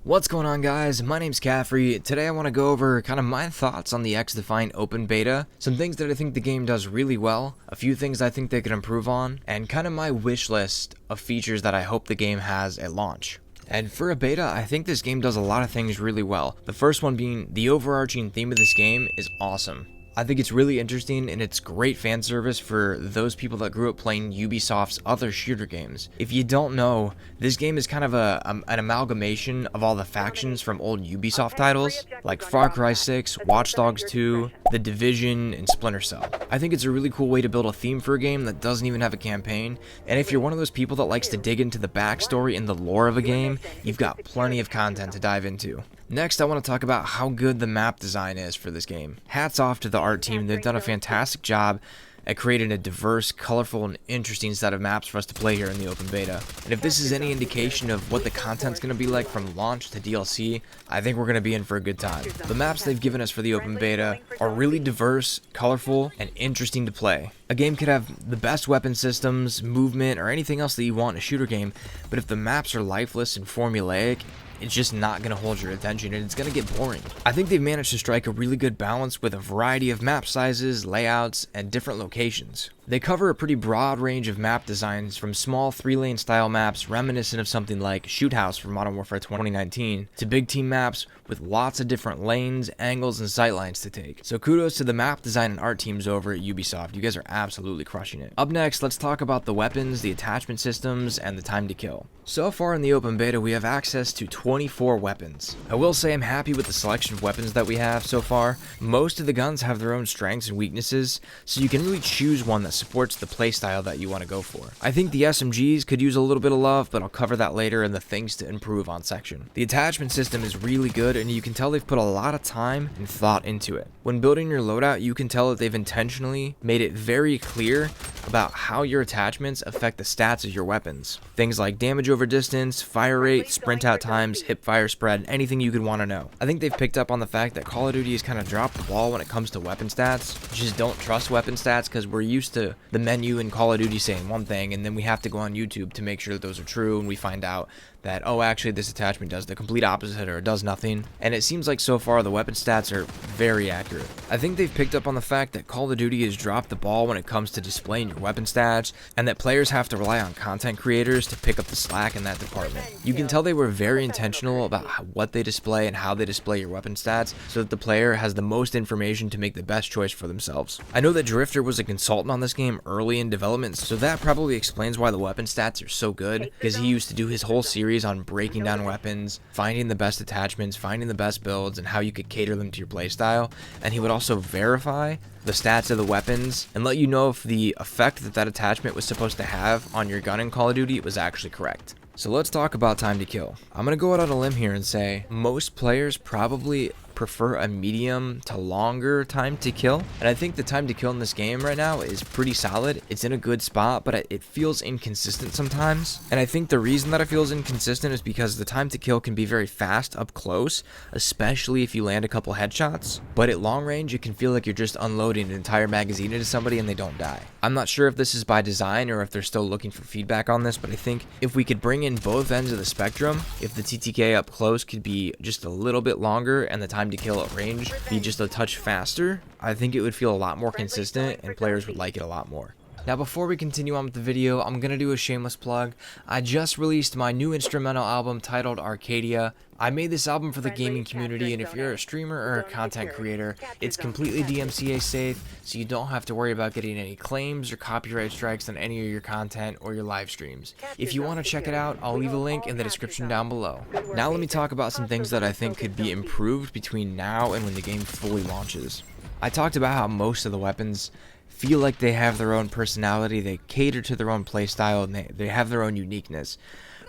What's going on, guys? My name's Caffrey. Today I want to go over kind of my thoughts on the Xdefiant open beta, some things that I think the game does really well, a few things I think they could improve on, and kind of my wish list of features that I hope the game has at launch. And for a beta, I think this game does a lot of things really well. The first one being the overarching theme of this game is awesome. I think it's really interesting and it's great fan service for those people that grew up playing Ubisoft's other shooter games. If you don't know, this game is kind of an amalgamation of all the factions from old Ubisoft titles, like Far Cry 6, Watch Dogs 2, The Division, and Splinter Cell. I think it's a really cool way to build a theme for a game that doesn't even have a campaign, and if you're one of those people that likes to dig into the backstory and the lore of a game, you've got plenty of content to dive into. Next, I want to talk about how good the map design is for this game. Hats off to the art team, they've done a fantastic job at creating a diverse, colorful, and interesting set of maps for us to play here in the open beta. And if this is any indication of what the content's going to be like from launch to DLC, I think we're going to be in for a good time. The maps they've given us for the open beta are really diverse, colorful, and interesting to play. A game could have the best weapon systems, movement, or anything else that you want in a shooter game, but if the maps are lifeless and formulaic, it's just not going to hold your attention and it's going to get boring. I think they've managed to strike a really good balance with a variety of map sizes, layouts, and different locations. They cover a pretty broad range of map designs, from small 3-lane style maps reminiscent of something like Shoot House from Modern Warfare 2019 to big team maps with lots of different lanes, angles, and sightlines to take. So kudos to the map design and art teams over at Ubisoft. You guys are absolutely crushing it. Up next, let's talk about the weapons, the attachment systems, and the time to kill. So far in the open beta, we have access to 24 weapons. I will say I'm happy with the selection of weapons that we have so far. Most of the guns have their own strengths and weaknesses, so you can really choose one that supports the playstyle that you want to go for. I think the SMGs could use a little bit of love, but I'll cover that later in the things to improve on section. The attachment system is really good, and you can tell they've put a lot of time and thought into it. When building your loadout, you can tell that they've intentionally made it very clear about how your attachments affect the stats of your weapons. Things like damage over distance, fire rate, sprint out times, hip fire spread, anything you could want to know. I think they've picked up on the fact that Call of Duty has kind of dropped the ball when it comes to weapon stats. Just don't trust weapon stats because we're used to the menu in Call of Duty saying one thing, and then we have to go on YouTube to make sure that those are true, and we find out that, oh, actually this attachment does the complete opposite or it does nothing. And it seems like so far the weapon stats are very accurate. I think they've picked up on the fact that Call of Duty has dropped the ball when it comes to displaying your weapon stats, and that players have to rely on content creators to pick up the slack in that department. You can tell they were very intentional about what they display and how they display your weapon stats so that the player has the most information to make the best choice for themselves. I know that Drifter was a consultant on this game early in development, so that probably explains why the weapon stats are so good, because he used to do his whole series on breaking down weapons, finding the best attachments, finding the best builds, and how you could cater them to your playstyle. And he would also verify the stats of the weapons and let you know if the effect that attachment was supposed to have on your gun in Call of Duty was actually correct. So let's talk about time to kill. I'm going to go out on a limb here and say most players probably prefer a medium to longer time to kill, and I think the time to kill in this game right now is pretty solid. It's in a good spot, but it feels inconsistent sometimes, and I think the reason that it feels inconsistent is because the time to kill can be very fast up close, especially if you land a couple headshots, but at long range it can feel like you're just unloading an entire magazine into somebody and they don't die. I'm not sure if this is by design or if they're still looking for feedback on this, but I think if we could bring in both ends of the spectrum, if the TTK up close could be just a little bit longer and the time to kill at range be just a touch faster, I think it would feel a lot more consistent and players would like it a lot more. Now, before we continue on with the video, I'm going to do a shameless plug. I just released my new instrumental album titled Arcadia. I made this album for the gaming community, and if you're a streamer or a content creator, it's completely DMCA safe, so you don't have to worry about getting any claims or copyright strikes on any of your content or your live streams. If you want to check it out, I'll leave a link in the description down below. Now let me talk about some things that I think could be improved between now and when the game fully launches. I talked about how most of the weapons feel like they have their own personality, they cater to their own playstyle, and they have their own uniqueness.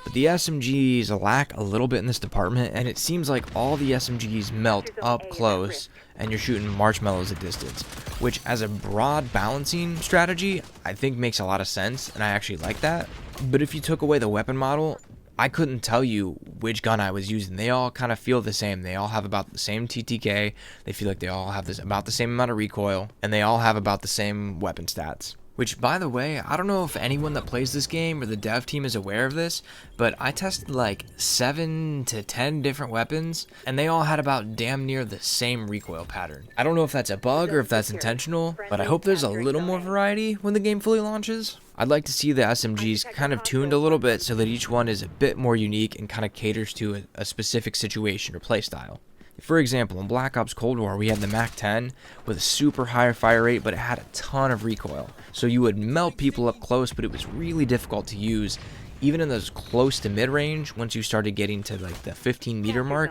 But the SMGs lack a little bit in this department, and it seems like all the SMGs melt up close and you're shooting marshmallows at distance, which as a broad balancing strategy, I think makes a lot of sense, and I actually like that. But if you took away the weapon model, I couldn't tell you which gun I was using. They all kind of feel the same. They all have about the same TTK. They feel like they all have about the same amount of recoil, and they all have about the same weapon stats. Which, by the way, I don't know if anyone that plays this game or the dev team is aware of this, but I tested like 7 to 10 different weapons, and they all had about damn near the same recoil pattern. I don't know if that's a bug or if that's intentional, but I hope there's a little more variety when the game fully launches. I'd like to see the SMGs kind of tuned a little bit so that each one is a bit more unique and kind of caters to a specific situation or playstyle. For example, in Black Ops Cold War, we had the MAC-10 with a super high fire rate, but it had a ton of recoil. So you would melt people up close, but it was really difficult to use, even in those close to mid-range. Once you started getting to like the 15-meter mark,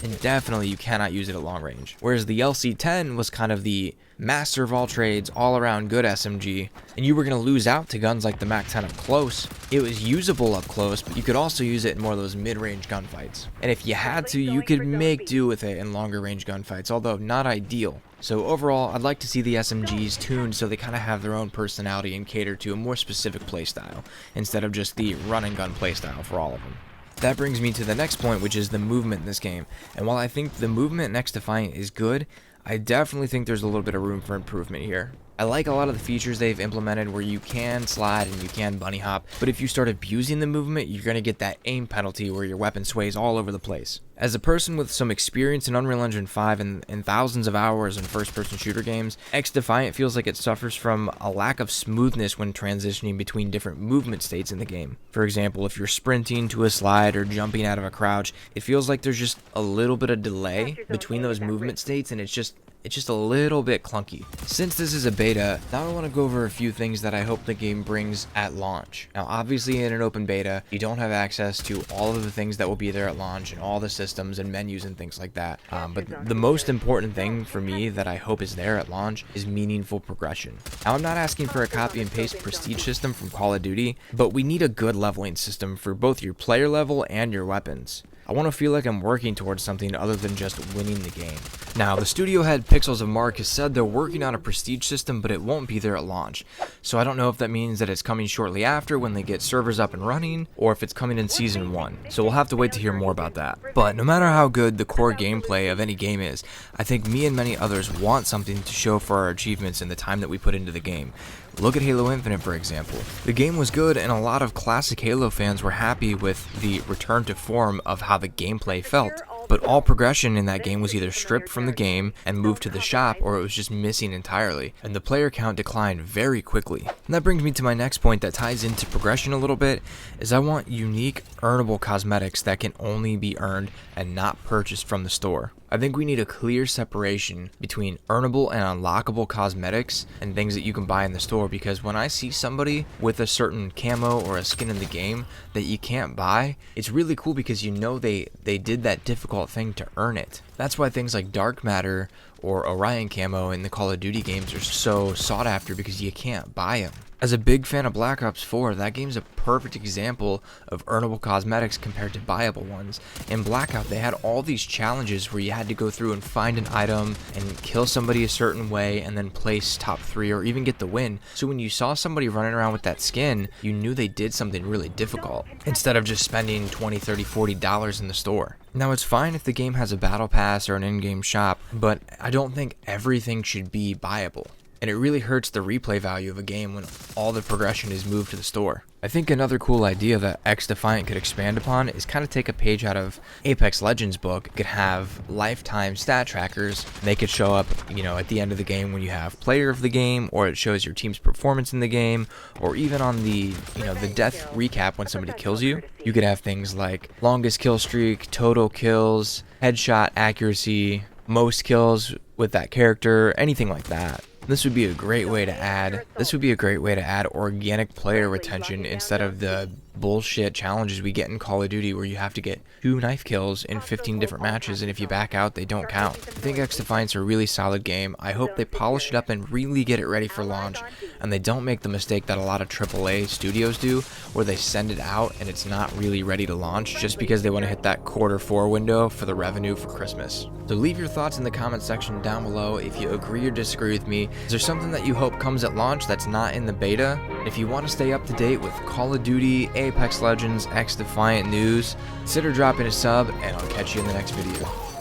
and definitely you cannot use it at long range. Whereas the LC-10 was kind of the master of all trades, all-around good SMG, and you were going to lose out to guns like the MAC-10 up close. It was usable up close, but you could also use it in more of those mid-range gunfights. And if you had to, you could make do with it in longer range gunfights, although not ideal. So overall, I'd like to see the SMGs tuned so they kind of have their own personality and cater to a more specific playstyle, instead of just the run-and-gun playstyle for all of them. That brings me to the next point, which is the movement in this game. And while I think the movement in Xdefiant is good, I definitely think there's a little bit of room for improvement here. I like a lot of the features they've implemented where you can slide and you can bunny hop, but if you start abusing the movement, you're going to get that aim penalty where your weapon sways all over the place. As a person with some experience in Unreal Engine 5 and thousands of hours in first-person shooter games, Xdefiant feels like it suffers from a lack of smoothness when transitioning between different movement states in the game. For example, if you're sprinting to a slide or jumping out of a crouch, it feels like there's just a little bit of delay between those movement states, and it's just a little bit clunky. Since this is a beta, now I want to go over a few things that I hope the game brings at launch. Now, obviously in an open beta, you don't have access to all of the things that will be there at launch and all the systems and menus and things like that. But the most important thing for me that I hope is there at launch is meaningful progression. Now, I'm not asking for a copy and paste prestige system from Call of Duty, but we need a good leveling system for both your player level and your weapons. I want to feel like I'm working towards something other than just winning the game. Now, the studio head Pixels of Mark has said they're working on a prestige system, but it won't be there at launch. So I don't know if that means that it's coming shortly after when they get servers up and running, or if it's coming in Season 1. So we'll have to wait to hear more about that. But no matter how good the core gameplay of any game is, I think me and many others want something to show for our achievements in the time that we put into the game. Look at Halo Infinite, for example. The game was good, and a lot of classic Halo fans were happy with the return to form of how the gameplay felt. But all progression in that game was either stripped from the game and moved to the shop, or it was just missing entirely, and the player count declined very quickly. And that brings me to my next point that ties into progression a little bit, is I want unique, earnable cosmetics that can only be earned and not purchased from the store. I think we need a clear separation between earnable and unlockable cosmetics and things that you can buy in the store, because when I see somebody with a certain camo or a skin in the game that you can't buy, it's really cool because you know they did that difficult thing to earn it. That's why things like Dark Matter or Orion camo in the Call of Duty games are so sought after, because you can't buy them. As a big fan of Black Ops 4, that game's a perfect example of earnable cosmetics compared to buyable ones. In Blackout, they had all these challenges where you had to go through and find an item and kill somebody a certain way and then place top 3 or even get the win. So when you saw somebody running around with that skin, you knew they did something really difficult, instead of just spending $20, $30, $40 in the store. Now, it's fine if the game has a battle pass or an in-game shop, but I don't think everything should be buyable. And it really hurts the replay value of a game when all the progression is moved to the store. I think another cool idea that Xdefiant could expand upon is kind of take a page out of Apex Legends book. It could have lifetime stat trackers. They could show up, at the end of the game when you have player of the game, or it shows your team's performance in the game, or even on the, the death recap when somebody kills you. You could have things like longest kill streak, total kills, headshot accuracy, most kills with that character, anything like that. This would be a great way to add organic player retention instead of the bullshit challenges we get in Call of Duty where you have to get 2 knife kills in 15 different matches, and if you back out, they don't count. I think Xdefiant's a really solid game. I hope they polish it up and really get it ready for launch, and they don't make the mistake that a lot of AAA studios do, where they send it out and it's not really ready to launch just because they want to hit that Q4 window for the revenue for Christmas. So leave your thoughts in the comment section down below if you agree or disagree with me. Is there something that you hope comes at launch that's not in the beta? If you want to stay up to date with Call of Duty, Apex Legends, Xdefiant news, consider dropping a sub, and I'll catch you in the next video.